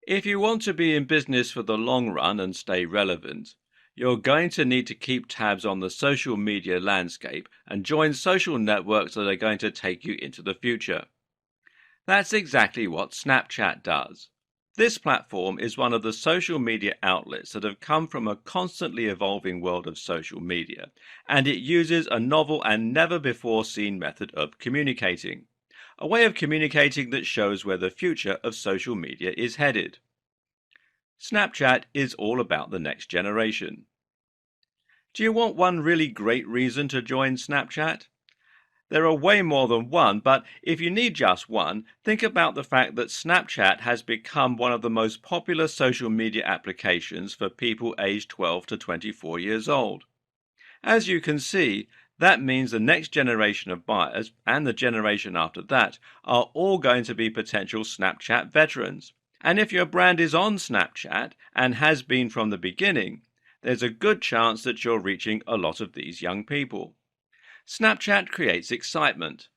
If you want to be in business for the long run and stay relevant, you're going to need to keep tabs on the social media landscape and join social networks that are going to take you into the future. That's exactly what Snapchat does. This platform is one of the social media outlets that have come from a constantly evolving world of social media, and it uses a novel and never before seen method of communicating. A way of communicating that shows where the future of social media is headed. Snapchat is all about the next generation. Do you want one really great reason to join Snapchat? There are way more than one, but if you need just one, think about the fact that Snapchat has become one of the most popular social media applications for people aged 12 to 24 years old. As you can see, that means the next generation of buyers and the generation after that are all going to be potential Snapchat veterans. And if your brand is on Snapchat and has been from the beginning, there's a good chance that you're reaching a lot of these young people. Snapchat creates excitement.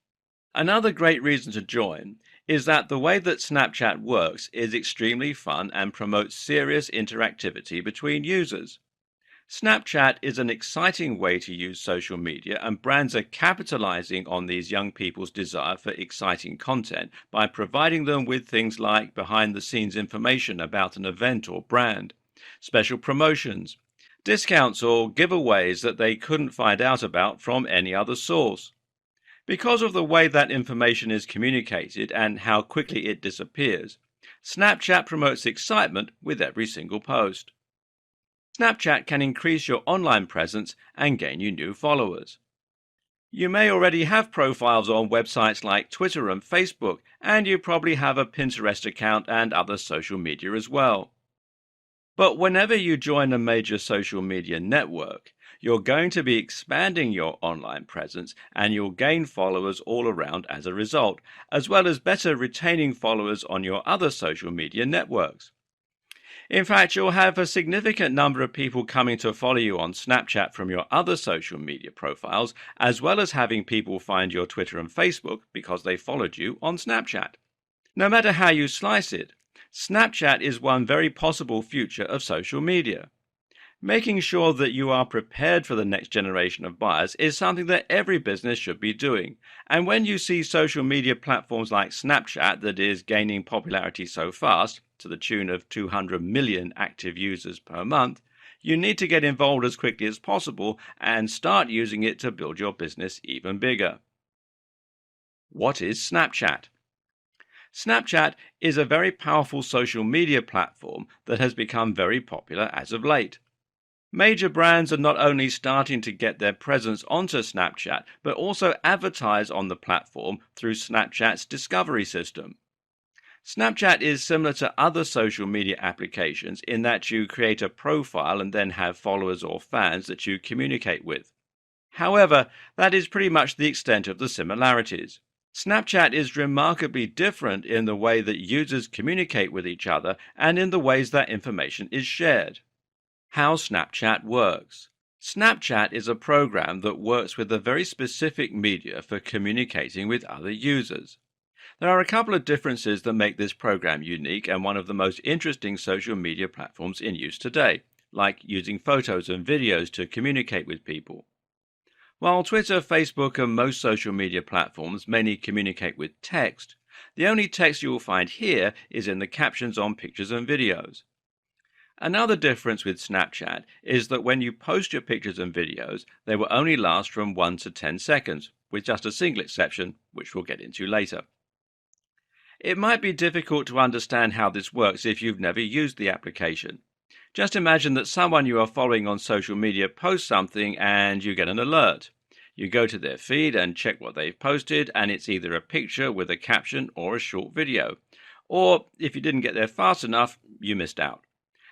Another great reason to join is that the way that Snapchat works is extremely fun and promotes serious interactivity between users. Snapchat is an exciting way to use social media, and brands are capitalizing on these young people's desire for exciting content by providing them with things like behind-the-scenes information about an event or brand, special promotions, discounts or giveaways that they couldn't find out about from any other source. Because of the way that information is communicated and how quickly it disappears, Snapchat promotes excitement with every single post. Snapchat can increase your online presence and gain you new followers. You may already have profiles on websites like Twitter and Facebook, and you probably have a Pinterest account and other social media as well. But whenever you join a major social media network, you're going to be expanding your online presence and you'll gain followers all around as a result, as well as better retaining followers on your other social media networks. In fact, you'll have a significant number of people coming to follow you on Snapchat from your other social media profiles, as well as having people find your Twitter and Facebook because they followed you on Snapchat. No matter how you slice it, Snapchat is one very possible future of social media. Making sure that you are prepared for the next generation of buyers is something that every business should be doing. And when you see social media platforms like Snapchat that is gaining popularity so fast, to the tune of 200 million active users per month, you need to get involved as quickly as possible and start using it to build your business even bigger. What is Snapchat? Snapchat is a very powerful social media platform that has become very popular as of late. Major brands are not only starting to get their presence onto Snapchat, but also advertise on the platform through Snapchat's discovery system. Snapchat is similar to other social media applications in that you create a profile and then have followers or fans that you communicate with. However, that is pretty much the extent of the similarities. Snapchat is remarkably different in the way that users communicate with each other and in the ways that information is shared. How Snapchat works. Snapchat is a program that works with a very specific media for communicating with other users. There are a couple of differences that make this program unique and one of the most interesting social media platforms in use today, like using photos and videos to communicate with people. While Twitter, Facebook, and most social media platforms mainly communicate with text, the only text you will find here is in the captions on pictures and videos. Another difference with Snapchat is that when you post your pictures and videos, they will only last from 1 to 10 seconds, with just a single exception, which we'll get into later. It might be difficult to understand how this works if you've never used the application. Just imagine that someone you are following on social media posts something and you get an alert. You go to their feed and check what they've posted, and it's either a picture with a caption or a short video. Or, if you didn't get there fast enough, you missed out.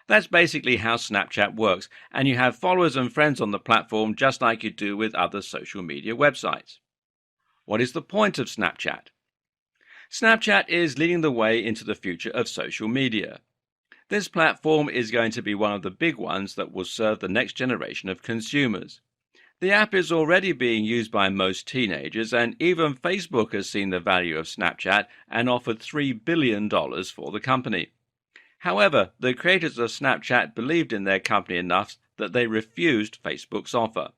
That's basically how Snapchat works, and you have followers and friends on the platform just like you do with other social media websites. What is the point of Snapchat? Snapchat is leading the way into the future of social media. This platform is going to be one of the big ones that will serve the next generation of consumers. The app is already being used by most teenagers, and even Facebook has seen the value of Snapchat and offered $3 billion for the company. However, the creators of Snapchat believed in their company enough that they refused Facebook's offer.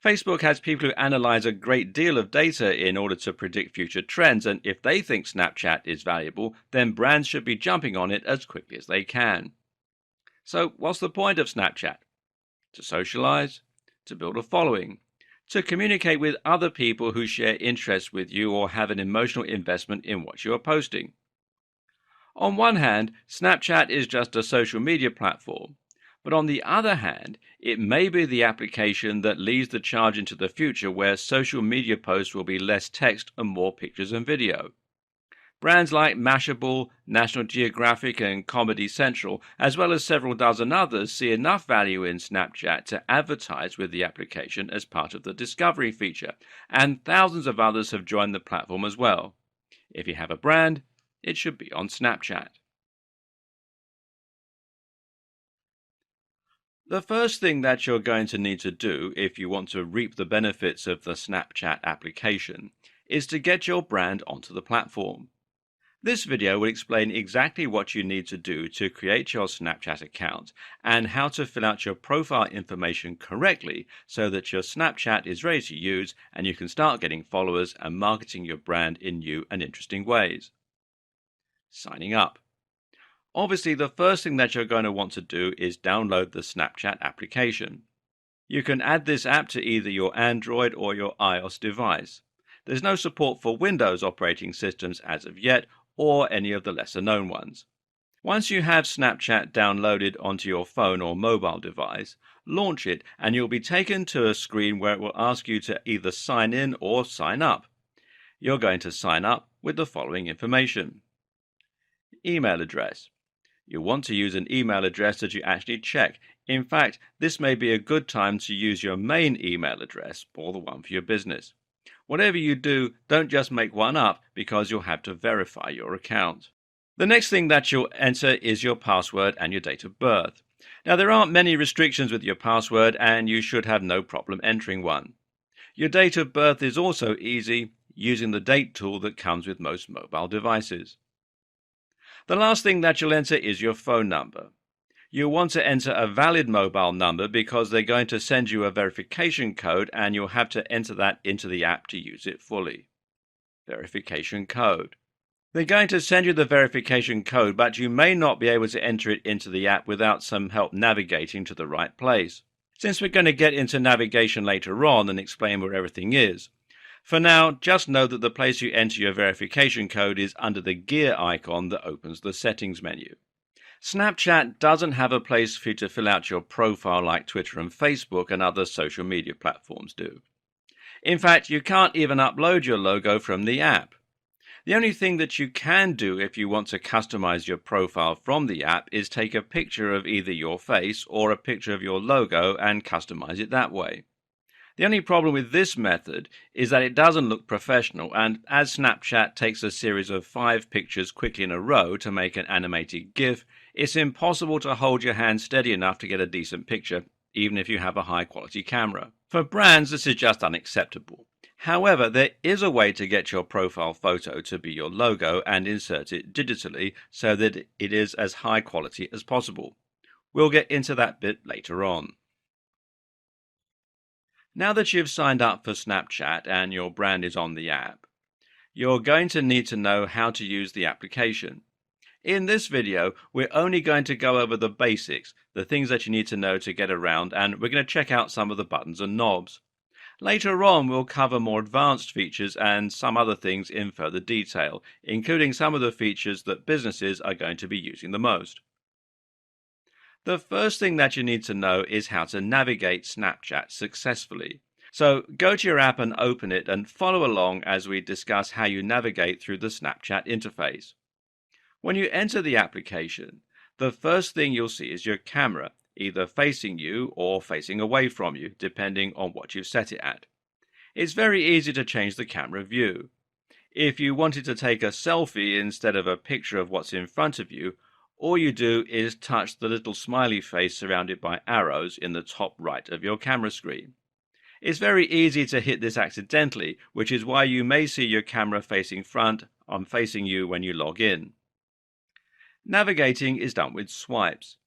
Facebook has people who analyze a great deal of data in order to predict future trends, and if they think Snapchat is valuable, then brands should be jumping on it as quickly as they can. So, what's the point of Snapchat? To socialize, to build a following, to communicate with other people who share interests with you or have an emotional investment in what you are posting. On one hand, Snapchat is just a social media platform, but on the other hand, it may be the application that leads the charge into the future where social media posts will be less text and more pictures and video. Brands like Mashable, National Geographic and Comedy Central, as well as several dozen others, see enough value in Snapchat to advertise with the application as part of the discovery feature, and thousands of others have joined the platform as well. If you have a brand, it should be on Snapchat. The first thing that you're going to need to do if you want to reap the benefits of the Snapchat application is to get your brand onto the platform. This video will explain exactly what you need to do to create your Snapchat account and how to fill out your profile information correctly so that your Snapchat is ready to use and you can start getting followers and marketing your brand in new and interesting ways. Signing up. Obviously, the first thing that you're going to want to do is download the Snapchat application. You can add this app to either your Android or your iOS device. There's no support for Windows operating systems as of yet, or any of the lesser-known ones. Once you have Snapchat downloaded onto your phone or mobile device, launch it and you'll be taken to a screen where it will ask you to either sign in or sign up. You're going to sign up with the following information. Email address. You want to use an email address that you actually check. In fact, this may be a good time to use your main email address or the one for your business. Whatever you do, don't just make one up because you'll have to verify your account. The next thing that you'll enter is your password and your date of birth. Now, there aren't many restrictions with your password and you should have no problem entering one. Your date of birth is also easy using the date tool that comes with most mobile devices. The last thing that you'll enter is your phone number. You'll want to enter a valid mobile number because they're going to send you a verification code and you'll have to enter that into the app to use it fully. Verification code. They're going to send you the verification code, but you may not be able to enter it into the app without some help navigating to the right place. Since we're going to get into navigation later on and explain where everything is, for now, just know that the place you enter your verification code is under the gear icon that opens the settings menu. Snapchat doesn't have a place for you to fill out your profile like Twitter and Facebook and other social media platforms do. In fact, you can't even upload your logo from the app. The only thing that you can do if you want to customize your profile from the app is take a picture of either your face or a picture of your logo and customize it that way. The only problem with this method is that it doesn't look professional, and as Snapchat takes a series of 5 pictures quickly in a row to make an animated GIF, it's impossible to hold your hand steady enough to get a decent picture, even if you have a high-quality camera. For brands, this is just unacceptable. However, there is a way to get your profile photo to be your logo and insert it digitally so that it is as high quality as possible. We'll get into that bit later on. Now that you've signed up for Snapchat and your brand is on the app, you're going to need to know how to use the application. In this video, we're only going to go over the basics, the things that you need to know to get around, and we're going to check out some of the buttons and knobs. Later on, we'll cover more advanced features and some other things in further detail, including some of the features that businesses are going to be using the most. The first thing that you need to know is how to navigate Snapchat successfully. So go to your app and open it and follow along as we discuss how you navigate through the Snapchat interface. When you enter the application, the first thing you'll see is your camera, either facing you or facing away from you, depending on what you've set it at. It's very easy to change the camera view. If you wanted to take a selfie instead of a picture of what's in front of you, all you do is touch the little smiley face surrounded by arrows in the top right of your camera screen. It's very easy to hit this accidentally, which is why you may see your camera facing front and facing you when you log in. Navigating is done with swipes.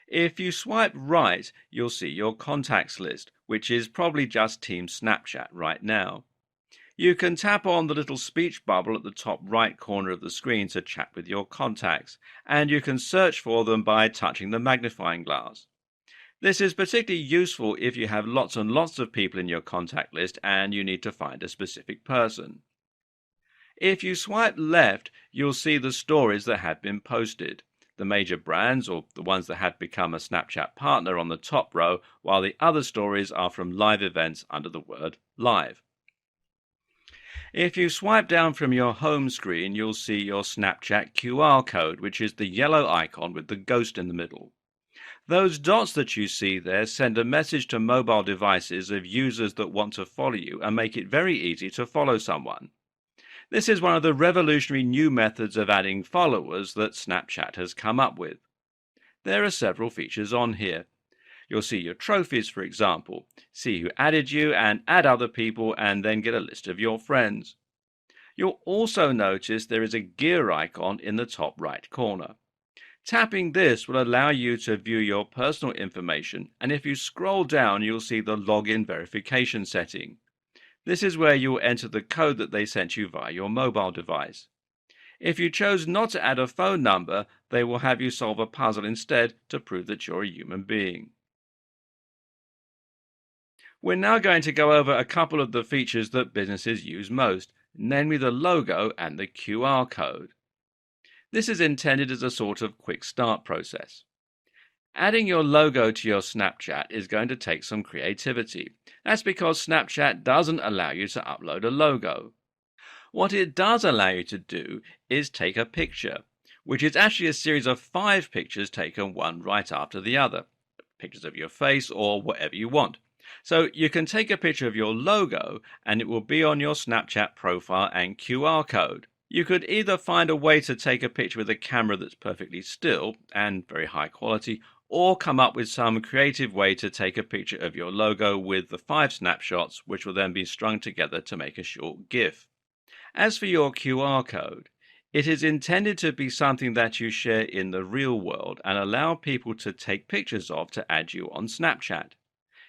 If you swipe right, you'll see your contacts list, which is probably just Team Snapchat right now. You can tap on the little speech bubble at the top right corner of the screen to chat with your contacts, and you can search for them by touching the magnifying glass. This is particularly useful if you have lots and lots of people in your contact list and you need to find a specific person. If you swipe left, you'll see the stories that have been posted, the major brands or the ones that have become a Snapchat partner on the top row, while the other stories are from live events under the word live. If you swipe down from your home screen, you'll see your Snapchat QR code, which is the yellow icon with the ghost in the middle. Those dots that you see there send a message to mobile devices of users that want to follow you and make it very easy to follow someone. This is one of the revolutionary new methods of adding followers that Snapchat has come up with. There are several features on here. You'll see your trophies, for example, see who added you and add other people, and then get a list of your friends. You'll also notice there is a gear icon in the top right corner. Tapping this will allow you to view your personal information, and if you scroll down, you'll see the login verification setting. This is where you'll enter the code that they sent you via your mobile device. If you chose not to add a phone number, they will have you solve a puzzle instead to prove that you're a human being. We're now going to go over a couple of the features that businesses use most, namely the logo and the QR code. This is intended as a sort of quick start process. Adding your logo to your Snapchat is going to take some creativity. That's because Snapchat doesn't allow you to upload a logo. What it does allow you to do is take a picture, which is actually a series of 5 pictures taken one right after the other. Pictures of your face or whatever you want. So you can take a picture of your logo and it will be on your Snapchat profile and QR code. You could either find a way to take a picture with a camera that's perfectly still and very high quality, or come up with some creative way to take a picture of your logo with the 5 snapshots, which will then be strung together to make a short GIF. As for your QR code, it is intended to be something that you share in the real world and allow people to take pictures of to add you on Snapchat.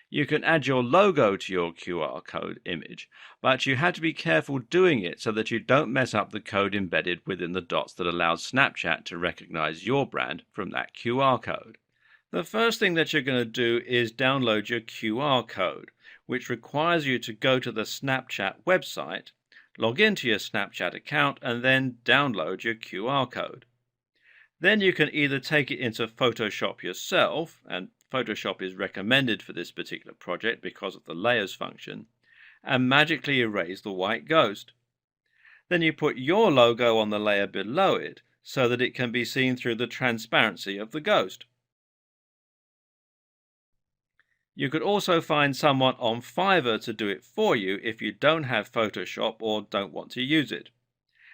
You can add your logo to your QR code image, but you have to be careful doing it so that you don't mess up the code embedded within the dots that allows Snapchat to recognize your brand from that QR code. The first thing that you're going to do is download your QR code, which requires you to go to the Snapchat website, log into your Snapchat account, and then download your QR code. Then you can either take it into Photoshop yourself, and Photoshop is recommended for this particular project because of the layers function, and magically erase the white ghost. Then you put your logo on the layer below it so that it can be seen through the transparency of the ghost. You could also find someone on Fiverr to do it for you if you don't have Photoshop or don't want to use it.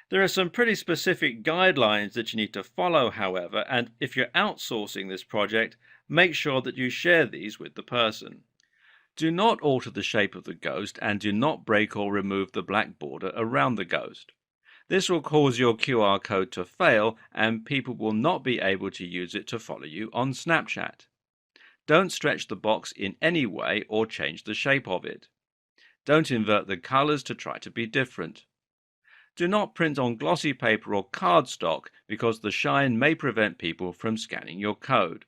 There are some pretty specific guidelines that you need to follow, however, and if you're outsourcing this project, make sure that you share these with the person. Do not alter the shape of the ghost and do not break or remove the black border around the ghost. This will cause your QR code to fail and people will not be able to use it to follow you on Snapchat. Don't stretch the box in any way or change the shape of it. Don't invert the colors to try to be different. Do not print on glossy paper or cardstock because the shine may prevent people from scanning your code.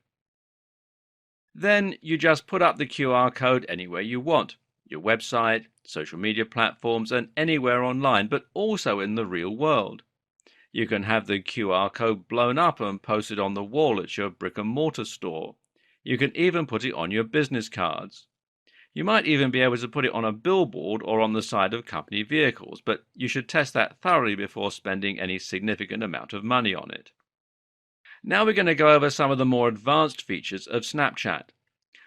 Then you just put up the QR code anywhere you want, your website, social media platforms, and anywhere online, but also in the real world. You can have the QR code blown up and posted on the wall at your brick and mortar store. You can even put it on your business cards. You might even be able to put it on a billboard or on the side of company vehicles, but you should test that thoroughly before spending any significant amount of money on it. Now we're going to go over some of the more advanced features of Snapchat.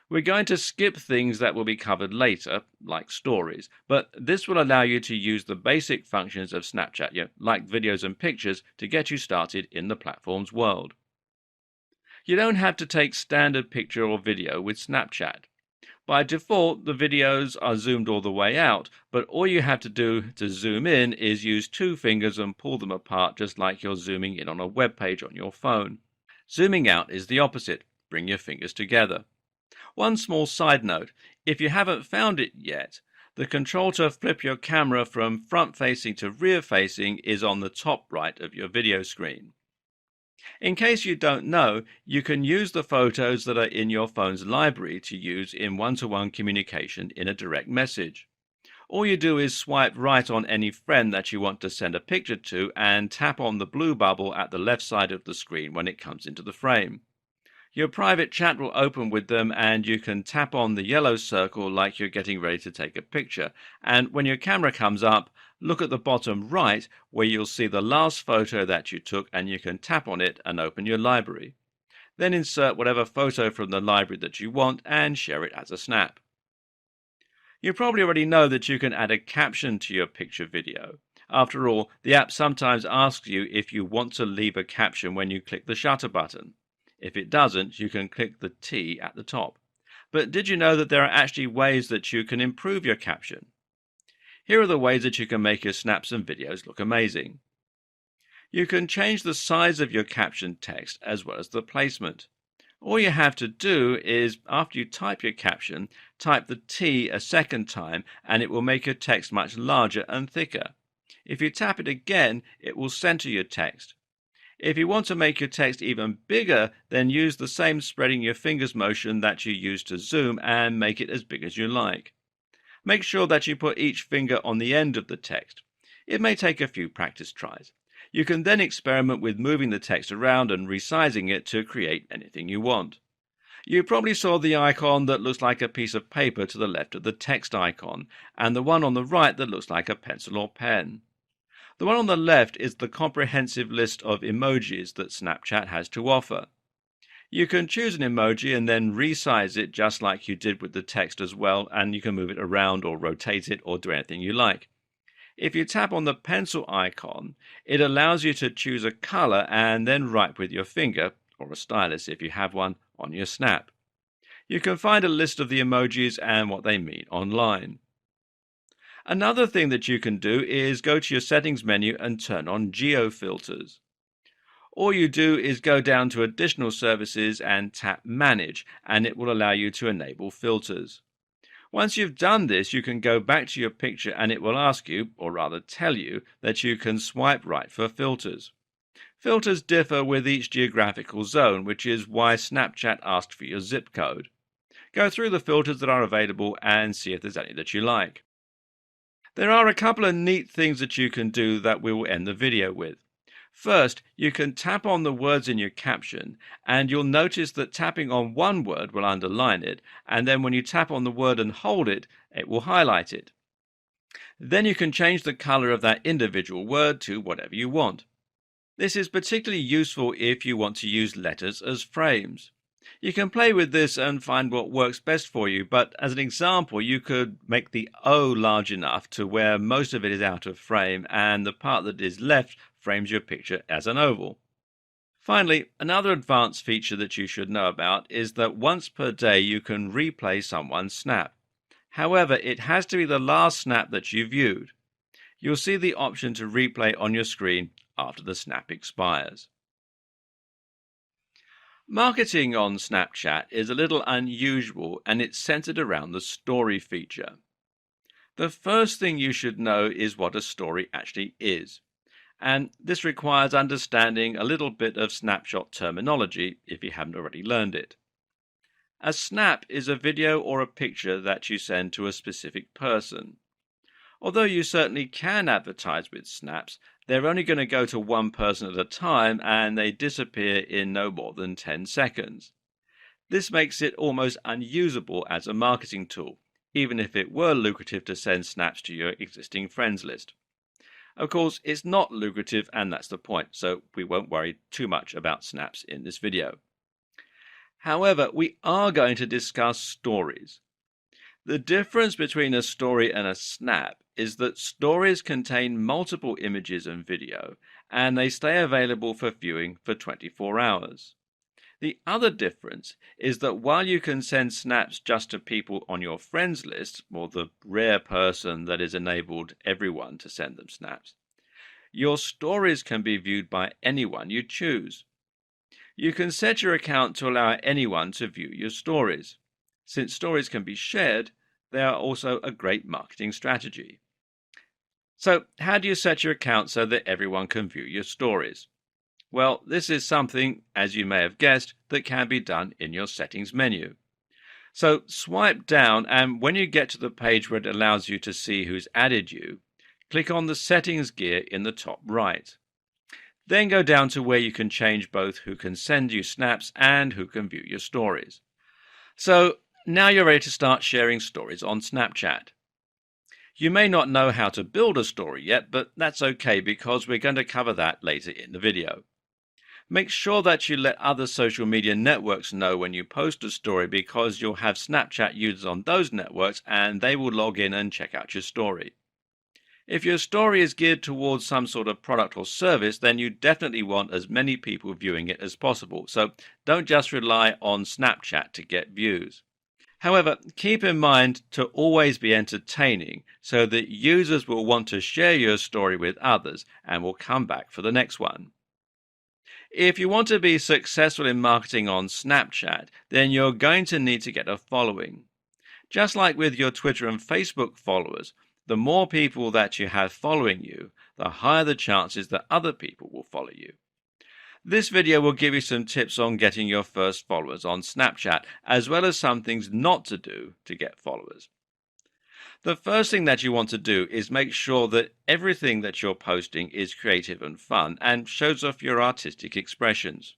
We're going to skip things that will be covered later, like stories, but this will allow you to use the basic functions of Snapchat, like videos and pictures, to get you started in the platform's world. You don't have to take standard picture or video with Snapchat. By default, the videos are zoomed all the way out, but all you have to do to zoom in is use 2 fingers and pull them apart just like you're zooming in on a web page on your phone. Zooming out is the opposite. Bring your fingers together. One small side note, if you haven't found it yet, the control to flip your camera from front facing to rear facing is on the top right of your video screen. In case you don't know, you can use the photos that are in your phone's library to use in one-to-one communication in a direct message. All you do is swipe right on any friend that you want to send a picture to and tap on the blue bubble at the left side of the screen when it comes into the frame. Your private chat will open with them and you can tap on the yellow circle like you're getting ready to take a picture. And when your camera comes up, look at the bottom right where you'll see the last photo that you took and you can tap on it and open your library. Then insert whatever photo from the library that you want and share it as a snap. You probably already know that you can add a caption to your picture video. After all, the app sometimes asks you if you want to leave a caption when you click the shutter button. If it doesn't, you can click the T at the top. But did you know that there are actually ways that you can improve your caption? Here are the ways that you can make your snaps and videos look amazing. You can change the size of your caption text as well as the placement. All you have to do is, after you type your caption, type the T a second time and it will make your text much larger and thicker. If you tap it again, it will center your text. If you want to make your text even bigger, then use the same spreading your fingers motion that you use to zoom and make it as big as you like. Make sure that you put each finger on the end of the text. It may take a few practice tries. You can then experiment with moving the text around and resizing it to create anything you want. You probably saw the icon that looks like a piece of paper to the left of the text icon, and the one on the right that looks like a pencil or pen. The one on the left is the comprehensive list of emojis that Snapchat has to offer. You can choose an emoji and then resize it just like you did with the text as well, and you can move it around or rotate it or do anything you like. If you tap on the pencil icon, it allows you to choose a color and then write with your finger, or a stylus if you have one, on your snap. You can find a list of the emojis and what they mean online. Another thing that you can do is go to your settings menu and turn on geo filters. All you do is go down to additional services and tap manage, and it will allow you to enable filters. Once you've done this, you can go back to your picture and it will ask you, or rather tell you, that you can swipe right for filters. Filters differ with each geographical zone, which is why Snapchat asked for your zip code. Go through the filters that are available and see if there's any that you like. There are a couple of neat things that you can do that we will end the video with. First, you can tap on the words in your caption, and you'll notice that tapping on one word will underline it, and then when you tap on the word and hold it, it will highlight it. Then you can change the color of that individual word to whatever you want. This is particularly useful if you want to use letters as frames. You can play with this and find what works best for you, but as an example, you could make the O large enough to where most of it is out of frame and the part that is left frames your picture as an oval. Finally, another advanced feature that you should know about is that once per day you can replay someone's snap. However, it has to be the last snap that you viewed. You'll see the option to replay on your screen after the snap expires. Marketing on Snapchat is a little unusual and it's centered around the story feature. The first thing you should know is what a story actually is. And this requires understanding a little bit of snapshot terminology if you haven't already learned it. A snap is a video or a picture that you send to a specific person. Although you certainly can advertise with snaps, they're only going to go to one person at a time and they disappear in no more than 10 seconds. This makes it almost unusable as a marketing tool, even if it were lucrative to send snaps to your existing friends list. Of course, it's not lucrative and that's the point, so we won't worry too much about snaps in this video. However, we are going to discuss stories. The difference between a story and a snap is that stories contain multiple images and video, and they stay available for viewing for 24 hours. The other difference is that while you can send snaps just to people on your friends list, or the rare person that is enabled everyone to send them snaps, your stories can be viewed by anyone you choose. You can set your account to allow anyone to view your stories. Since stories can be shared, they are also a great marketing strategy. So, how do you set your account so that everyone can view your stories? Well, this is something, as you may have guessed, that can be done in your settings menu. So swipe down, and when you get to the page where it allows you to see who's added you, click on the settings gear in the top right. Then go down to where you can change both who can send you snaps and who can view your stories. So now you're ready to start sharing stories on Snapchat. You may not know how to build a story yet, but that's okay because we're going to cover that later in the video. Make sure that you let other social media networks know when you post a story because you'll have Snapchat users on those networks and they will log in and check out your story. If your story is geared towards some sort of product or service, then you definitely want as many people viewing it as possible. So don't just rely on Snapchat to get views. However, keep in mind to always be entertaining so that users will want to share your story with others and will come back for the next one. If you want to be successful in marketing on Snapchat, then you're going to need to get a following. Just like with your Twitter and Facebook followers, the more people that you have following you, the higher the chances that other people will follow you. This video will give you some tips on getting your first followers on Snapchat, as well as some things not to do to get followers. The first thing that you want to do is make sure that everything that you're posting is creative and fun and shows off your artistic expressions.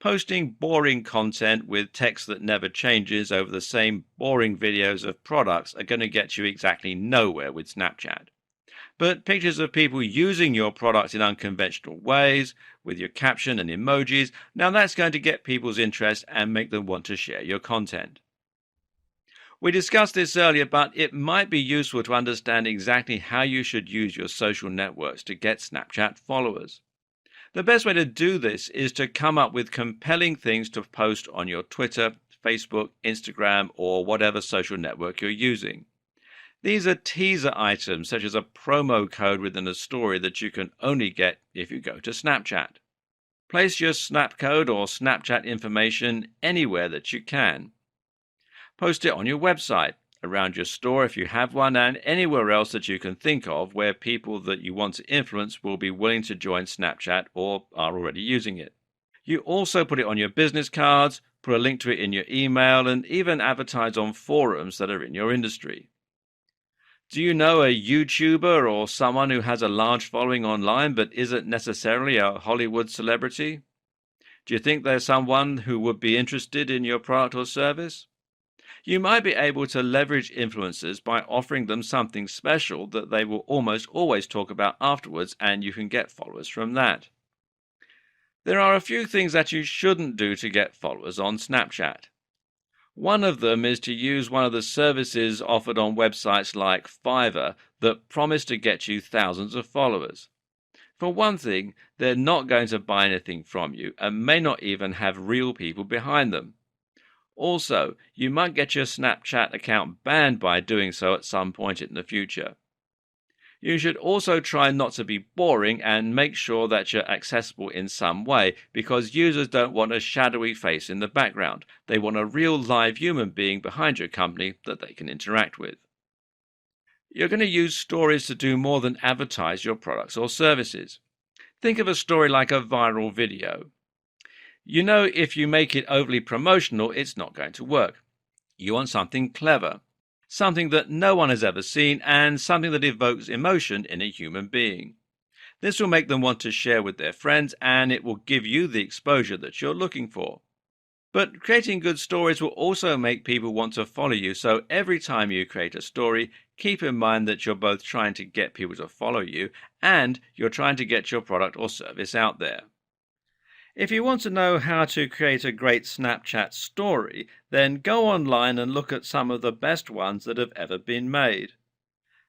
Posting boring content with text that never changes over the same boring videos of products are going to get you exactly nowhere with Snapchat. But pictures of people using your product in unconventional ways, with your caption and emojis, now that's going to get people's interest and make them want to share your content. We discussed this earlier, but it might be useful to understand exactly how you should use your social networks to get Snapchat followers. The best way to do this is to come up with compelling things to post on your Twitter, Facebook, Instagram, or whatever social network you're using. These are teaser items such as a promo code within a story that you can only get if you go to Snapchat. Place your Snap code or Snapchat information anywhere that you can. Post it on your website, around your store if you have one, and anywhere else that you can think of where people that you want to influence will be willing to join Snapchat or are already using it. You also put it on your business cards, put a link to it in your email, and even advertise on forums that are in your industry. Do you know a YouTuber or someone who has a large following online but isn't necessarily a Hollywood celebrity? Do you think there's someone who would be interested in your product or service? You might be able to leverage influencers by offering them something special that they will almost always talk about afterwards, and you can get followers from that. There are a few things that you shouldn't do to get followers on Snapchat. One of them is to use one of the services offered on websites like Fiverr that promise to get you thousands of followers. For one thing, they're not going to buy anything from you and may not even have real people behind them. Also, you might get your Snapchat account banned by doing so at some point in the future. You should also try not to be boring and make sure that you're accessible in some way, because users don't want a shadowy face in the background. They want a real live human being behind your company that they can interact with. You're going to use stories to do more than advertise your products or services. Think of a story like a viral video. You know, if you make it overly promotional, it's not going to work. You want something clever, something that no one has ever seen, and something that evokes emotion in a human being. This will make them want to share with their friends, and it will give you the exposure that you're looking for. But creating good stories will also make people want to follow you, so every time you create a story, keep in mind that you're both trying to get people to follow you, and you're trying to get your product or service out there. If you want to know how to create a great Snapchat story, then go online and look at some of the best ones that have ever been made.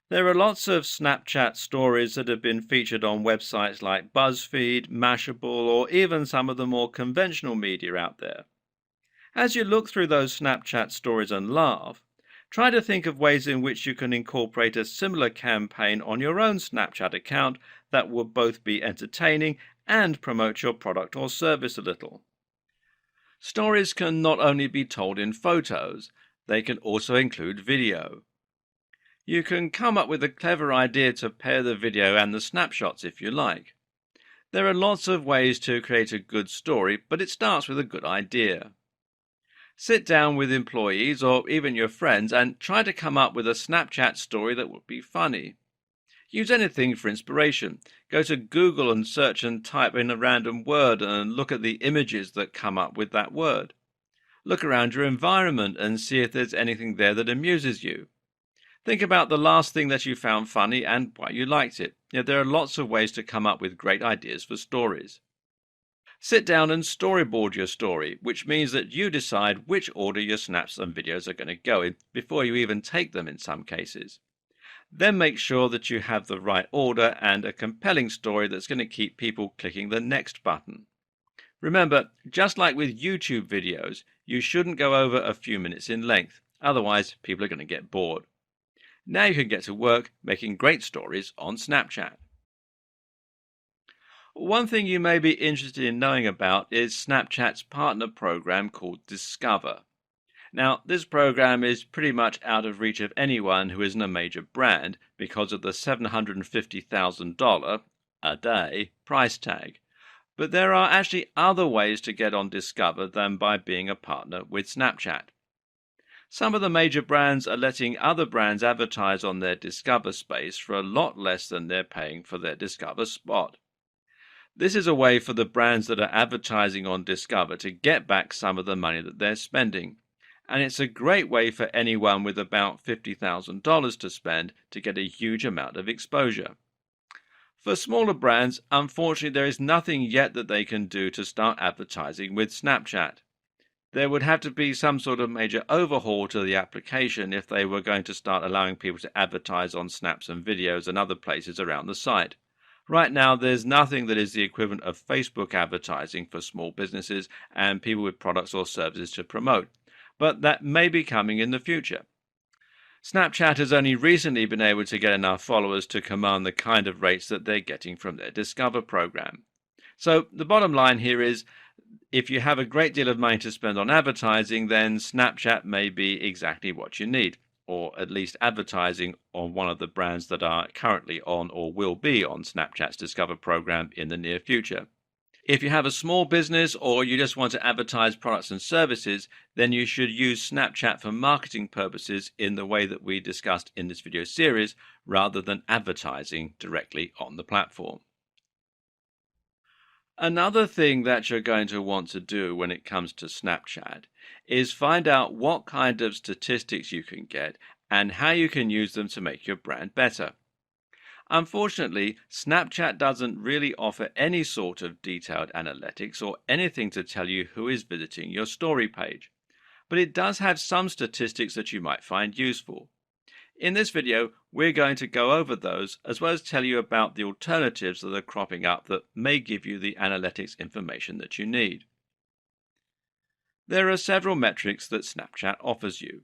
There are lots of Snapchat stories that have been featured on websites like BuzzFeed, Mashable, or even some of the more conventional media out there. As you look through those Snapchat stories and laugh, try to think of ways in which you can incorporate a similar campaign on your own Snapchat account that will both be entertaining and promote your product or service a little. Stories can not only be told in photos, they can also include video. You can come up with a clever idea to pair the video and the snapshots if you like. There are lots of ways to create a good story, but it starts with a good idea. Sit down with employees or even your friends and try to come up with a Snapchat story that would be funny. Use anything for inspiration. Go to Google and search and type in a random word and look at the images that come up with that word. Look around your environment and see if there's anything there that amuses you. Think about the last thing that you found funny and why you liked it. There are lots of ways to come up with great ideas for stories. Sit down and storyboard your story, which means that you decide which order your snaps and videos are going to go in before you even take them in some cases. Then make sure that you have the right order and a compelling story that's going to keep people clicking the next button. Remember, just like with YouTube videos, you shouldn't go over a few minutes in length, otherwise people are going to get bored. Now you can get to work making great stories on Snapchat. One thing you may be interested in knowing about is Snapchat's partner program called Discover. Now, this program is pretty much out of reach of anyone who isn't a major brand because of the $750,000 a day price tag. But there are actually other ways to get on Discover than by being a partner with Snapchat. Some of the major brands are letting other brands advertise on their Discover space for a lot less than they're paying for their Discover spot. This is a way for the brands that are advertising on Discover to get back some of the money that they're spending. And it's a great way for anyone with about $50,000 to spend to get a huge amount of exposure. For smaller brands, unfortunately, there is nothing yet that they can do to start advertising with Snapchat. There would have to be some sort of major overhaul to the application if they were going to start allowing people to advertise on snaps and videos and other places around the site. Right now, there's nothing that is the equivalent of Facebook advertising for small businesses and people with products or services to promote, but that may be coming in the future. Snapchat has only recently been able to get enough followers to command the kind of rates that they're getting from their Discover program. So the bottom line here is, if you have a great deal of money to spend on advertising, then Snapchat may be exactly what you need, or at least advertising on one of the brands that are currently on or will be on Snapchat's Discover program in the near future. If you have a small business or you just want to advertise products and services, then you should use Snapchat for marketing purposes in the way that we discussed in this video series, rather than advertising directly on the platform. Another thing that you're going to want to do when it comes to Snapchat is find out what kind of statistics you can get and how you can use them to make your brand better. Unfortunately, Snapchat doesn't really offer any sort of detailed analytics or anything to tell you who is visiting your story page, but it does have some statistics that you might find useful. In this video, we're going to go over those, as well as tell you about the alternatives that are cropping up that may give you the analytics information that you need. There are several metrics that Snapchat offers you.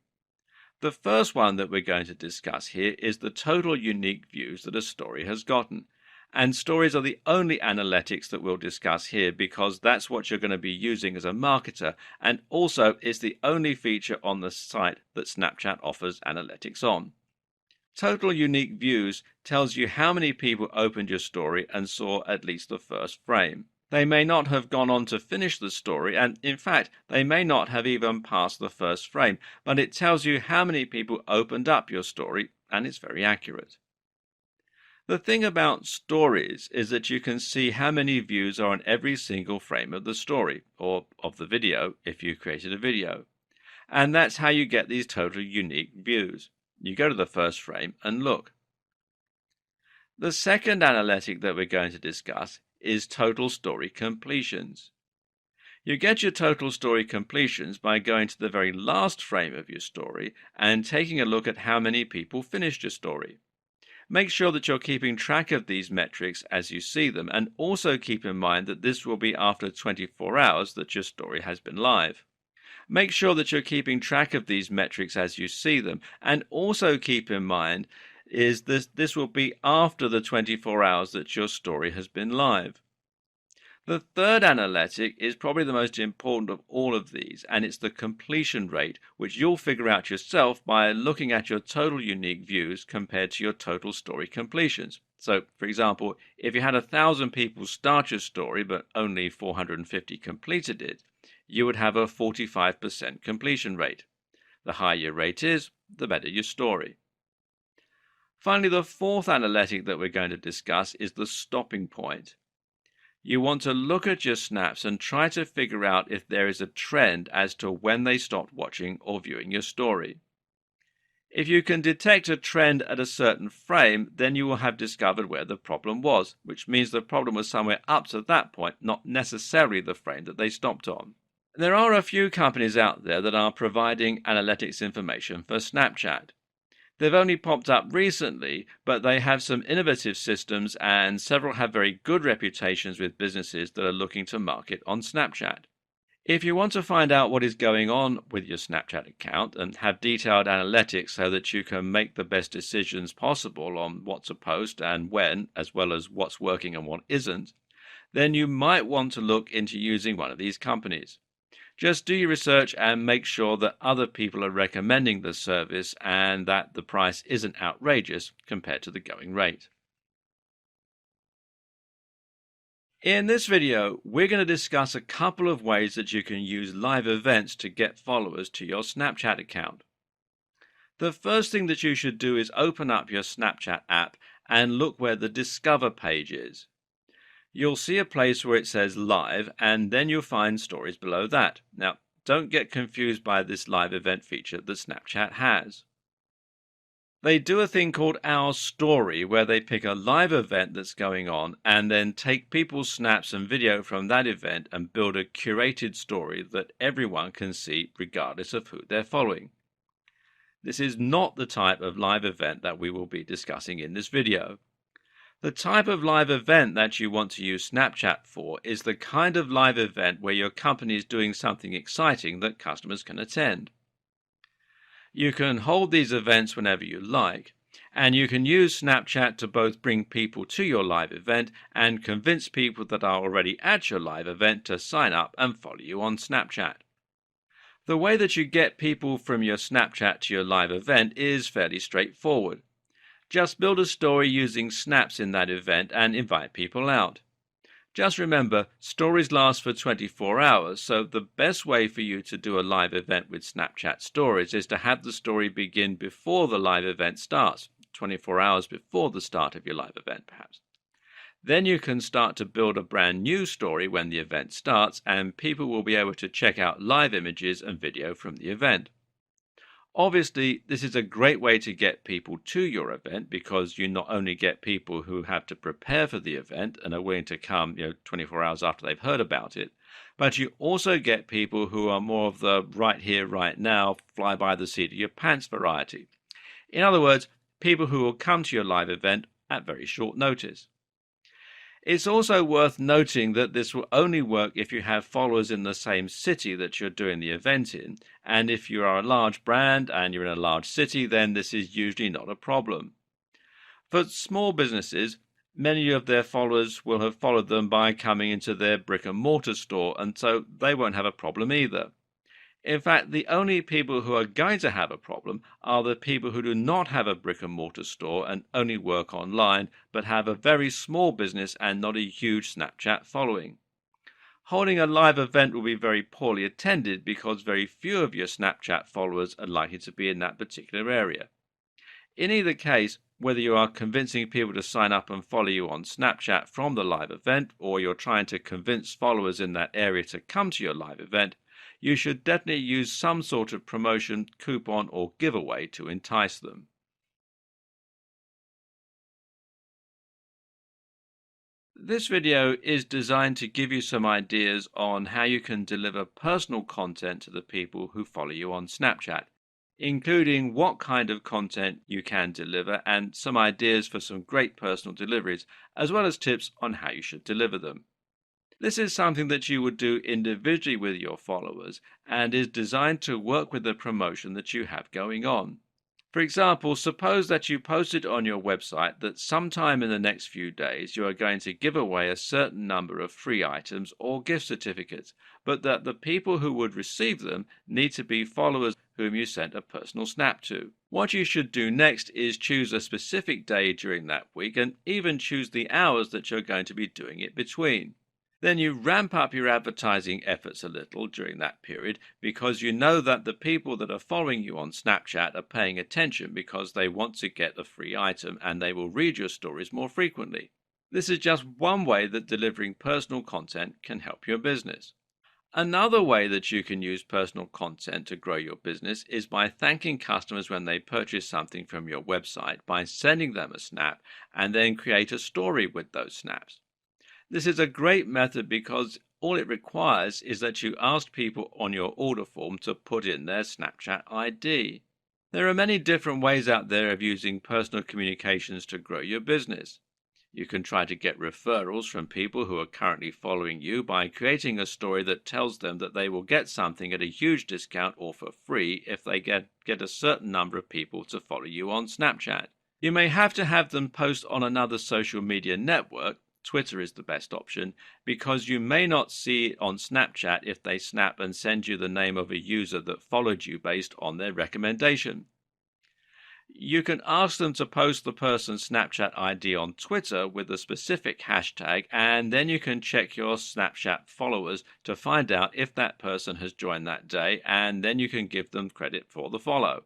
The first one that we're going to discuss here is the total unique views that a story has gotten. And stories are the only analytics that we'll discuss here because that's what you're going to be using as a marketer, and also it's the only feature on the site that Snapchat offers analytics on. Total unique views tells you how many people opened your story and saw at least the first frame. They may not have gone on to finish the story, and in fact, they may not have even passed the first frame, but it tells you how many people opened up your story, and it's very accurate. The thing about stories is that you can see how many views are on every single frame of the story, or of the video if you created a video. And that's how you get these total unique views. You go to the first frame and look. The second analytic that we're going to discuss is total story completions. You get your total story completions by going to the very last frame of your story and taking a look at how many people finished your story. Make sure that you're keeping track of these metrics as you see them, and also keep in mind that this will be after 24 hours that your story has been live. Make sure that you're keeping track of these metrics as you see them, and also keep in mind is this will be after the 24 hours that your story has been live. The third analytic is probably the most important of all of these, and it's the completion rate, which you'll figure out yourself by looking at your total unique views compared to your total story completions. So, for example, if you had 1,000 people start your story but only 450 completed it, you would have a 45% completion rate. The higher your rate is, the better your story. Finally, the fourth analytic that we're going to discuss is the stopping point. You want to look at your snaps and try to figure out if there is a trend as to when they stopped watching or viewing your story. If you can detect a trend at a certain frame, then you will have discovered where the problem was, which means the problem was somewhere up to that point, not necessarily the frame that they stopped on. There are a few companies out there that are providing analytics information for Snapchat. They've only popped up recently, but they have some innovative systems and several have very good reputations with businesses that are looking to market on Snapchat. If you want to find out what is going on with your Snapchat account and have detailed analytics so that you can make the best decisions possible on what to post and when, as well as what's working and what isn't, then you might want to look into using one of these companies. Just do your research and make sure that other people are recommending the service and that the price isn't outrageous compared to the going rate. In this video, we're going to discuss a couple of ways that you can use live events to get followers to your Snapchat account. The first thing that you should do is open up your Snapchat app and look where the Discover page is. You'll see a place where it says Live, and then you'll find stories below that. Now, don't get confused by this live event feature that Snapchat has. They do a thing called Our Story, where they pick a live event that's going on and then take people's snaps and video from that event and build a curated story that everyone can see regardless of who they're following. This is not the type of live event that we will be discussing in this video. The type of live event that you want to use Snapchat for is the kind of live event where your company is doing something exciting that customers can attend. You can hold these events whenever you like, and you can use Snapchat to both bring people to your live event and convince people that are already at your live event to sign up and follow you on Snapchat. The way that you get people from your Snapchat to your live event is fairly straightforward. Just build a story using snaps in that event and invite people out. Just remember, stories last for 24 hours, so the best way for you to do a live event with Snapchat stories is to have the story begin before the live event starts, 24 hours before the start of your live event perhaps. Then you can start to build a brand new story when the event starts, and people will be able to check out live images and video from the event. Obviously, this is a great way to get people to your event because you not only get people who have to prepare for the event and are willing to come 24 hours after they've heard about it, but you also get people who are more of the right here, right now, fly by the seat of your pants variety. In other words, people who will come to your live event at very short notice. It's also worth noting that this will only work if you have followers in the same city that you're doing the event in, and if you are a large brand and you're in a large city, then this is usually not a problem. For small businesses, many of their followers will have followed them by coming into their brick and mortar store, and so they won't have a problem either. In fact, the only people who are going to have a problem are the people who do not have a brick and mortar store and only work online, but have a very small business and not a huge Snapchat following. Holding a live event will be very poorly attended because very few of your Snapchat followers are likely to be in that particular area. In either case, whether you are convincing people to sign up and follow you on Snapchat from the live event, or you're trying to convince followers in that area to come to your live event, you should definitely use some sort of promotion, coupon, or giveaway to entice them. This video is designed to give you some ideas on how you can deliver personal content to the people who follow you on Snapchat, including what kind of content you can deliver and some ideas for some great personal deliveries, as well as tips on how you should deliver them. This is something that you would do individually with your followers and is designed to work with the promotion that you have going on. For example, suppose that you posted on your website that sometime in the next few days you are going to give away a certain number of free items or gift certificates, but that the people who would receive them need to be followers whom you sent a personal snap to. What you should do next is choose a specific day during that week and even choose the hours that you're going to be doing it between. Then you ramp up your advertising efforts a little during that period because you know that the people that are following you on Snapchat are paying attention because they want to get the free item and they will read your stories more frequently. This is just one way that delivering personal content can help your business. Another way that you can use personal content to grow your business is by thanking customers when they purchase something from your website by sending them a snap and then create a story with those snaps. This is a great method because all it requires is that you ask people on your order form to put in their Snapchat ID. There are many different ways out there of using personal communications to grow your business. You can try to get referrals from people who are currently following you by creating a story that tells them that they will get something at a huge discount or for free if they get a certain number of people to follow you on Snapchat. You may have to have them post on another social media network. Twitter is the best option because you may not see it on Snapchat if they snap and send you the name of a user that followed you based on their recommendation. You can ask them to post the person's Snapchat ID on Twitter with a specific hashtag, and then you can check your Snapchat followers to find out if that person has joined that day, and then you can give them credit for the follow.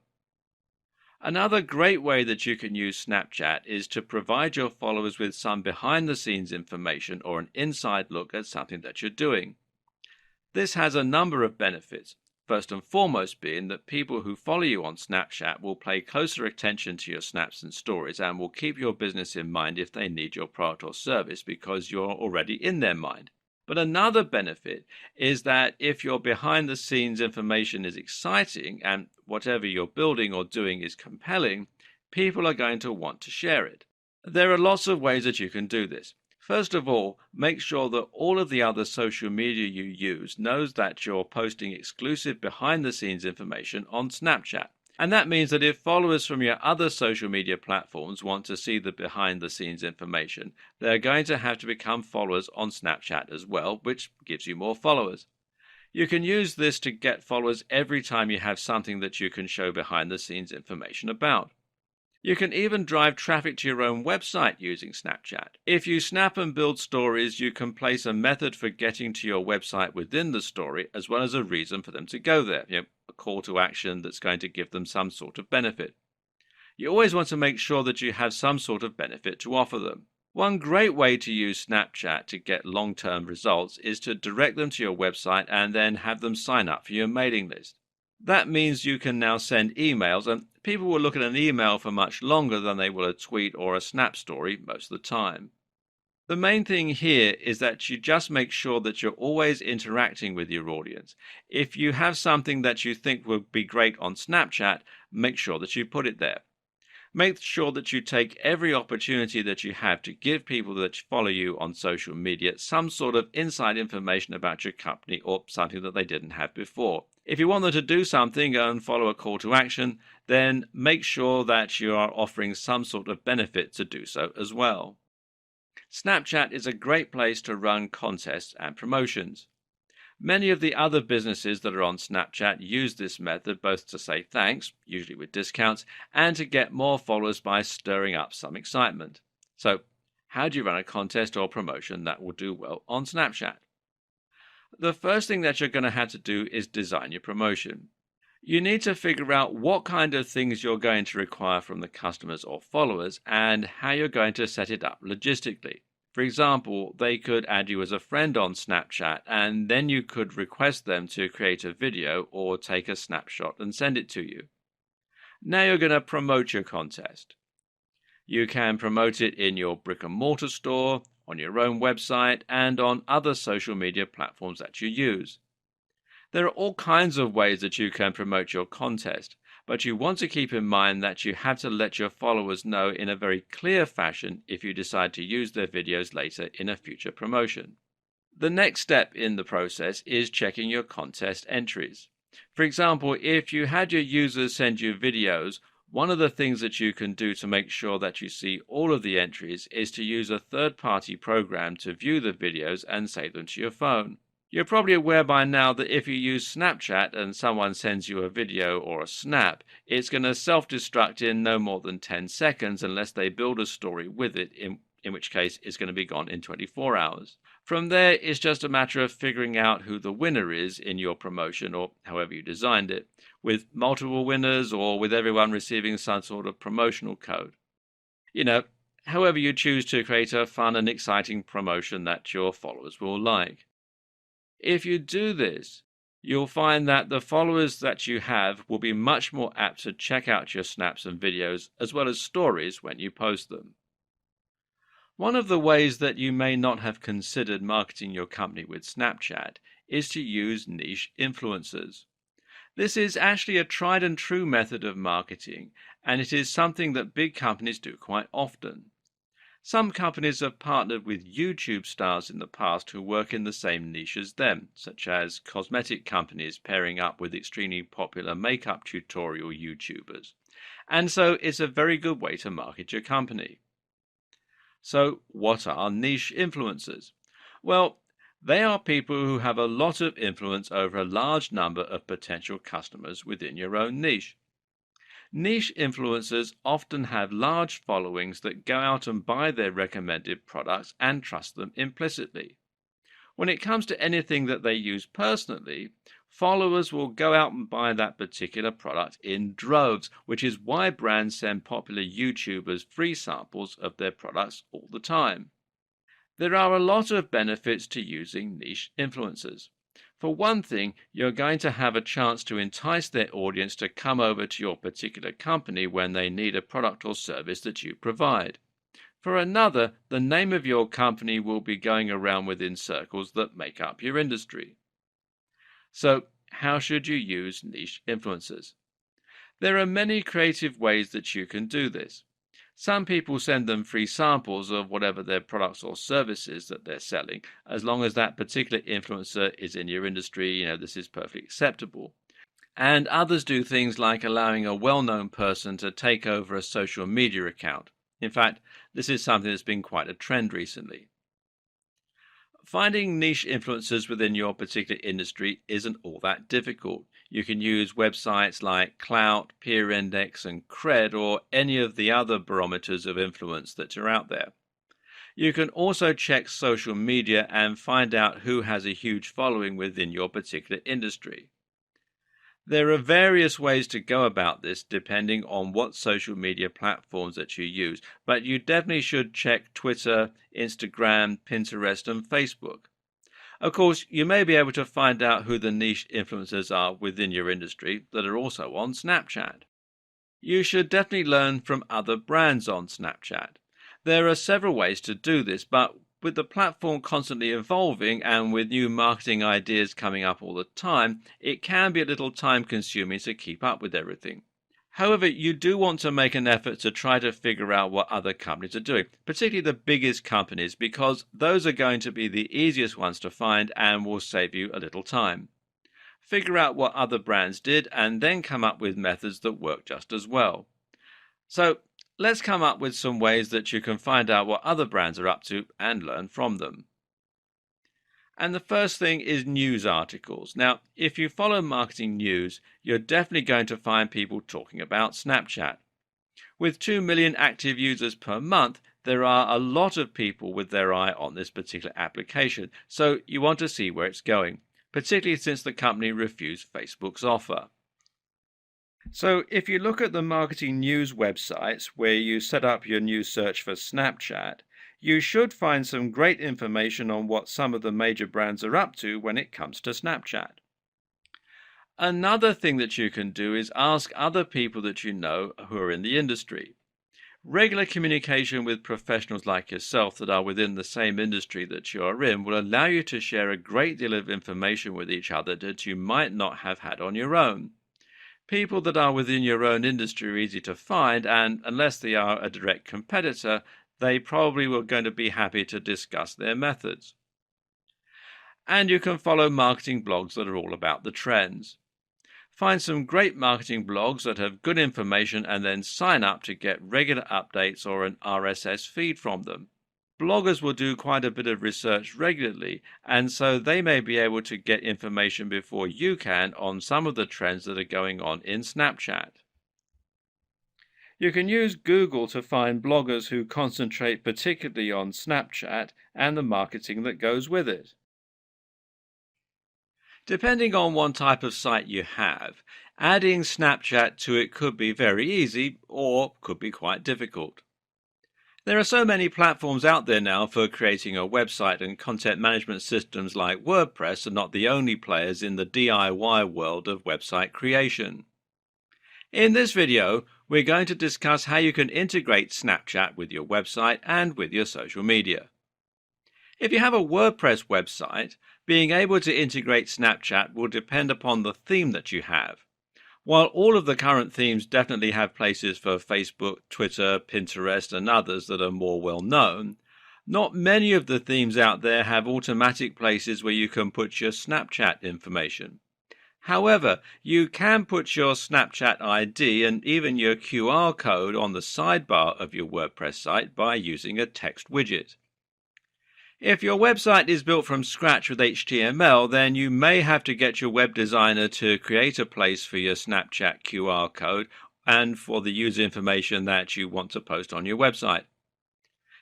Another great way that you can use Snapchat is to provide your followers with some behind-the-scenes information or an inside look at something that you're doing. This has a number of benefits, first and foremost being that people who follow you on Snapchat will pay closer attention to your snaps and stories and will keep your business in mind if they need your product or service because you're already in their mind. But another benefit is that if your behind the scenes information is exciting and whatever you're building or doing is compelling, people are going to want to share it. There are lots of ways that you can do this. First of all, make sure that all of the other social media you use knows that you're posting exclusive behind the scenes information on Snapchat. And that means that if followers from your other social media platforms want to see the behind-the-scenes information, they're going to have to become followers on Snapchat as well, which gives you more followers. You can use this to get followers every time you have something that you can show behind-the-scenes information about. You can even drive traffic to your own website using Snapchat. If you snap and build stories, you can place a method for getting to your website within the story, as well as a reason for them to go there, a call to action that's going to give them some sort of benefit. You always want to make sure that you have some sort of benefit to offer them. One great way to use Snapchat to get long-term results is to direct them to your website and then have them sign up for your mailing list. That means you can now send emails, and people will look at an email for much longer than they will a tweet or a snap story most of the time. The main thing here is that you just make sure that you're always interacting with your audience. If you have something that you think would be great on Snapchat, make sure that you put it there. Make sure that you take every opportunity that you have to give people that follow you on social media some sort of inside information about your company or something that they didn't have before. If you want them to do something and follow a call to action, then make sure that you are offering some sort of benefit to do so as well. Snapchat is a great place to run contests and promotions. Many of the other businesses that are on Snapchat use this method both to say thanks, usually with discounts, and to get more followers by stirring up some excitement. So, how do you run a contest or promotion that will do well on Snapchat? The first thing that you're going to have to do is design your promotion. You need to figure out what kind of things you're going to require from the customers or followers and how you're going to set it up logistically. For example, they could add you as a friend on Snapchat, and then you could request them to create a video or take a snapshot and send it to you. Now you're going to promote your contest. You can promote it in your brick and mortar store, on your own website, and on other social media platforms that you use. There are all kinds of ways that you can promote your contest, but you want to keep in mind that you have to let your followers know in a very clear fashion if you decide to use their videos later in a future promotion. The next step in the process is checking your contest entries. For example, if you had your users send you videos, One of the things that you can do to make sure that you see all of the entries is to use a third-party program to view the videos and save them to your phone. You're probably aware by now that if you use Snapchat and someone sends you a video or a snap, it's going to self-destruct in no more than 10 seconds unless they build a story with it, in which case it's going to be gone in 24 hours. From there, it's just a matter of figuring out who the winner is in your promotion or however you designed it, with multiple winners or with everyone receiving some sort of promotional code. You know, however you choose to create a fun and exciting promotion that your followers will like. If you do this, you'll find that the followers that you have will be much more apt to check out your snaps and videos as well as stories when you post them. One of the ways that you may not have considered marketing your company with Snapchat is to use niche influencers. This is actually a tried and true method of marketing, and it is something that big companies do quite often. Some companies have partnered with YouTube stars in the past who work in the same niche as them, such as cosmetic companies pairing up with extremely popular makeup tutorial YouTubers. And so it's a very good way to market your company. So what are niche influencers? Well, they are people who have a lot of influence over a large number of potential customers within your own niche. Niche influencers often have large followings that go out and buy their recommended products and trust them implicitly. When it comes to anything that they use personally, followers will go out and buy that particular product in droves, which is why brands send popular YouTubers free samples of their products all the time. There are a lot of benefits to using niche influencers. For one thing, you're going to have a chance to entice their audience to come over to your particular company when they need a product or service that you provide. For another, the name of your company will be going around within circles that make up your industry. So, how should you use niche influencers? There are many creative ways that you can do this. Some people send them free samples of whatever their products or services that they're selling, as long as that particular influencer is in your industry, this is perfectly acceptable. And others do things like allowing a well-known person to take over a social media account. In fact, this is something that's been quite a trend recently. Finding niche influencers within your particular industry isn't all that difficult. You can use websites like Clout, Peer Index, and Cred, or any of the other barometers of influence that are out there. You can also check social media and find out who has a huge following within your particular industry. There are various ways to go about this depending on what social media platforms that you use, but you definitely should check Twitter, Instagram, Pinterest, and Facebook. Of course, you may be able to find out who the niche influencers are within your industry that are also on Snapchat. You should definitely learn from other brands on Snapchat. There are several ways to do this, but with the platform constantly evolving and with new marketing ideas coming up all the time, it can be a little time-consuming to keep up with everything. However, you do want to make an effort to try to figure out what other companies are doing, particularly the biggest companies, because those are going to be the easiest ones to find and will save you a little time. Figure out what other brands did and then come up with methods that work just as well. So, let's come up with some ways that you can find out what other brands are up to and learn from them. And the first thing is news articles. Now, if you follow marketing news, you're definitely going to find people talking about Snapchat. With 2 million active users per month, there are a lot of people with their eye on this particular application, so you want to see where it's going, particularly since the company refused Facebook's offer. So if you look at the marketing news websites where you set up your news search for Snapchat, you should find some great information on what some of the major brands are up to when it comes to Snapchat. Another thing that you can do is ask other people that you know who are in the industry. Regular communication with professionals like yourself that are within the same industry that you are in will allow you to share a great deal of information with each other that you might not have had on your own. People that are within your own industry are easy to find, and unless they are a direct competitor, they probably were going to be happy to discuss their methods. And you can follow marketing blogs that are all about the trends. Find some great marketing blogs that have good information and then sign up to get regular updates or an RSS feed from them. Bloggers will do quite a bit of research regularly, and so they may be able to get information before you can on some of the trends that are going on in Snapchat. You can use Google to find bloggers who concentrate particularly on Snapchat and the marketing that goes with it. Depending on what type of site you have, adding Snapchat to it could be very easy or could be quite difficult. There are so many platforms out there now for creating a website, and content management systems like WordPress are not the only players in the DIY world of website creation. In this video, we're going to discuss how you can integrate Snapchat with your website and with your social media. If you have a WordPress website, being able to integrate Snapchat will depend upon the theme that you have. While all of the current themes definitely have places for Facebook, Twitter, Pinterest, and others that are more well known, not many of the themes out there have automatic places where you can put your Snapchat information. However, you can put your Snapchat ID and even your QR code on the sidebar of your WordPress site by using a text widget. If your website is built from scratch with HTML, then you may have to get your web designer to create a place for your Snapchat QR code and for the user information that you want to post on your website.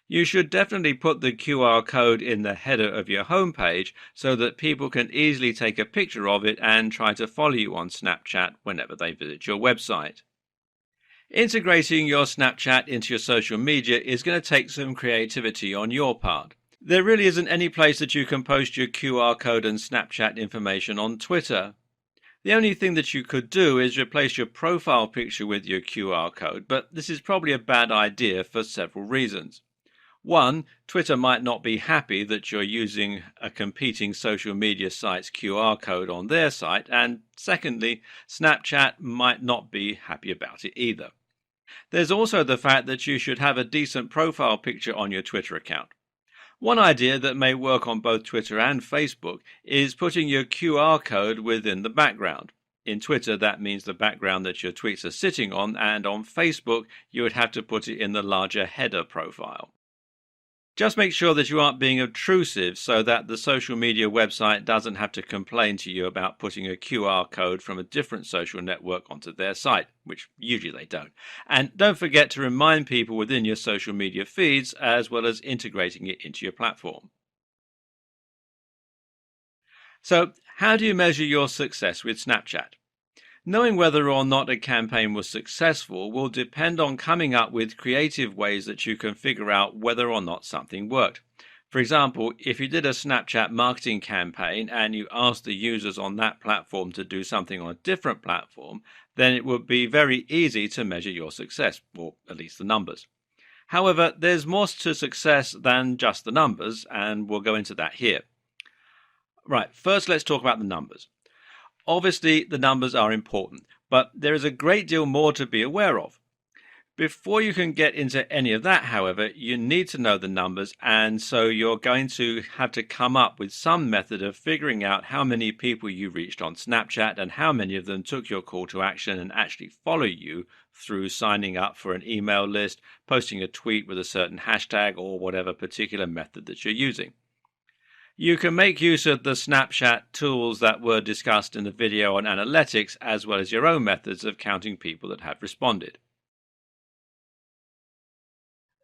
You should definitely put the QR code in the header of your homepage so that people can easily take a picture of it and try to follow you on Snapchat whenever they visit your website. Integrating your Snapchat into your social media is going to take some creativity on your part. There really isn't any place that you can post your QR code and Snapchat information on Twitter. The only thing that you could do is replace your profile picture with your QR code, but this is probably a bad idea for several reasons. One, Twitter might not be happy that you're using a competing social media site's QR code on their site, and secondly, Snapchat might not be happy about it either. There's also the fact that you should have a decent profile picture on your Twitter account. One idea that may work on both Twitter and Facebook is putting your QR code within the background. In Twitter, that means the background that your tweets are sitting on, and on Facebook, you would have to put it in the larger header profile. Just make sure that you aren't being obtrusive so that the social media website doesn't have to complain to you about putting a QR code from a different social network onto their site, which usually they don't. And don't forget to remind people within your social media feeds as well as integrating it into your platform. So, how do you measure your success with Snapchat? Knowing whether or not a campaign was successful will depend on coming up with creative ways that you can figure out whether or not something worked. For example, if you did a Snapchat marketing campaign and you asked the users on that platform to do something on a different platform, then it would be very easy to measure your success, or at least the numbers. However, there's more to success than just the numbers, and we'll go into that here. Right, first let's talk about the numbers. Obviously, the numbers are important, but there is a great deal more to be aware of. Before you can get into any of that, however, you need to know the numbers, and so you're going to have to come up with some method of figuring out how many people you reached on Snapchat and how many of them took your call to action and actually follow you through signing up for an email list, posting a tweet with a certain hashtag, or whatever particular method that you're using. You can make use of the Snapchat tools that were discussed in the video on analytics, as well as your own methods of counting people that have responded.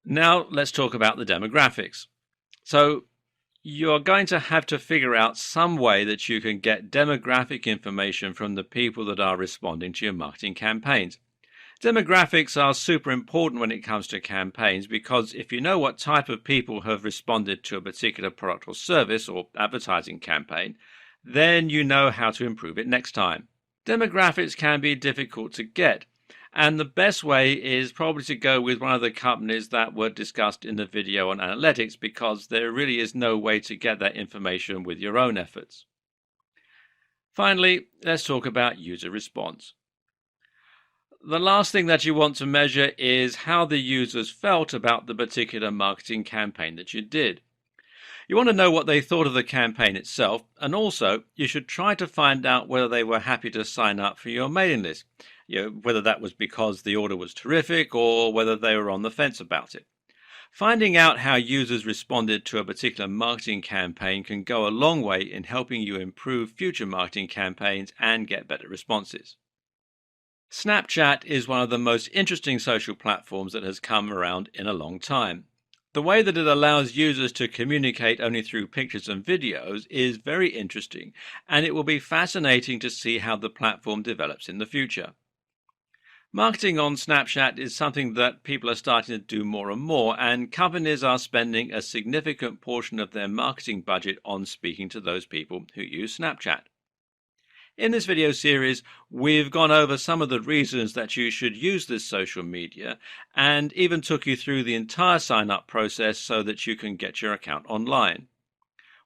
Now let's talk about the demographics. So you're going to have to figure out some way that you can get demographic information from the people that are responding to your marketing campaigns. Demographics are super important when it comes to campaigns because if you know what type of people have responded to a particular product or service or advertising campaign, then you know how to improve it next time. Demographics can be difficult to get, and the best way is probably to go with one of the companies that were discussed in the video on analytics because there really is no way to get that information with your own efforts. Finally, let's talk about user response. The last thing that you want to measure is how the users felt about the particular marketing campaign that you did. You want to know what they thought of the campaign itself, and also you should try to find out whether they were happy to sign up for your mailing list. Whether that was because the order was terrific or whether they were on the fence about it. Finding out how users responded to a particular marketing campaign can go a long way in helping you improve future marketing campaigns and get better responses. Snapchat is one of the most interesting social platforms that has come around in a long time. The way that it allows users to communicate only through pictures and videos is very interesting, and it will be fascinating to see how the platform develops in the future. Marketing on Snapchat is something that people are starting to do more and more, and companies are spending a significant portion of their marketing budget on speaking to those people who use Snapchat. In this video series, we've gone over some of the reasons that you should use this social media and even took you through the entire sign-up process so that you can get your account online.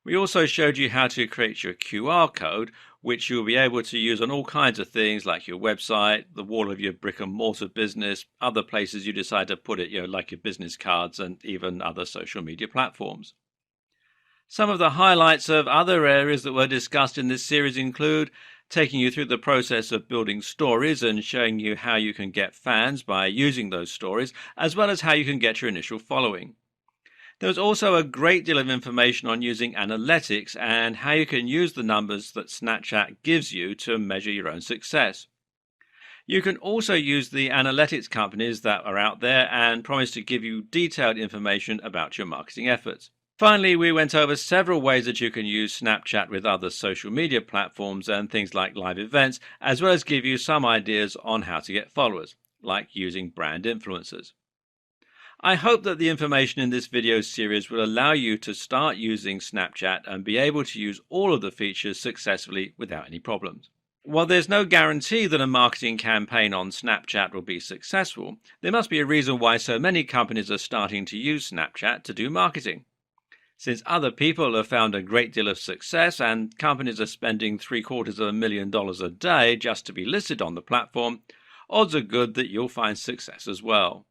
We also showed you how to create your QR code, which you'll be able to use on all kinds of things like your website, the wall of your brick and mortar business, other places you decide to put it, like your business cards and even other social media platforms. Some of the highlights of other areas that were discussed in this series include taking you through the process of building stories and showing you how you can get fans by using those stories, as well as how you can get your initial following. There's also a great deal of information on using analytics and how you can use the numbers that Snapchat gives you to measure your own success. You can also use the analytics companies that are out there and promise to give you detailed information about your marketing efforts. Finally, we went over several ways that you can use Snapchat with other social media platforms and things like live events, as well as give you some ideas on how to get followers, like using brand influencers. I hope that the information in this video series will allow you to start using Snapchat and be able to use all of the features successfully without any problems. While there's no guarantee that a marketing campaign on Snapchat will be successful, there must be a reason why so many companies are starting to use Snapchat to do marketing. Since other people have found a great deal of success and companies are spending $750,000 a day just to be listed on the platform, odds are good that you'll find success as well.